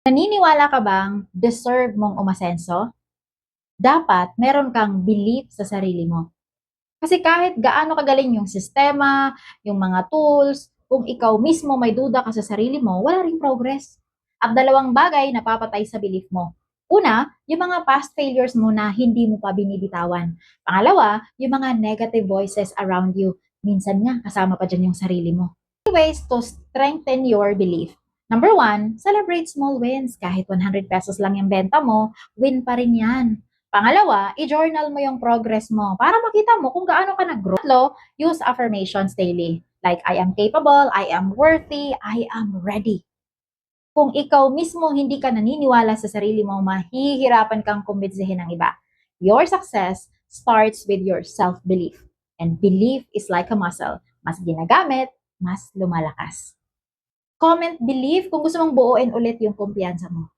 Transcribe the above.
Naniniwala ka bang deserve mong umasenso? Dapat meron kang belief sa sarili mo. Kasi kahit gaano kagaling yung sistema, yung mga tools, kung ikaw mismo may duda ka sa sarili mo, wala ring progress. At dalawang bagay na papatay sa belief mo. Una, yung mga past failures mo na hindi mo pa binibitawan. Pangalawa, yung mga negative voices around you. Minsan nga, kasama pa dyan yung sarili mo. Ways to strengthen your belief. Number one, celebrate small wins. Kahit 100 pesos lang yung benta mo, win pa rin yan. Pangalawa, i-journal mo yung progress mo para makita mo kung gaano ka nag-grow. Tatlo, use affirmations daily. Like, I am capable, I am worthy, I am ready. Kung ikaw mismo hindi ka naniniwala sa sarili mo, mahihirapan kang kumbinsihin ng iba. Your success starts with your self-belief. And belief is like a muscle. Mas ginagamit, mas lumalakas. Comment belief kung gusto mong buuin ulit yung kumpiyansa mo.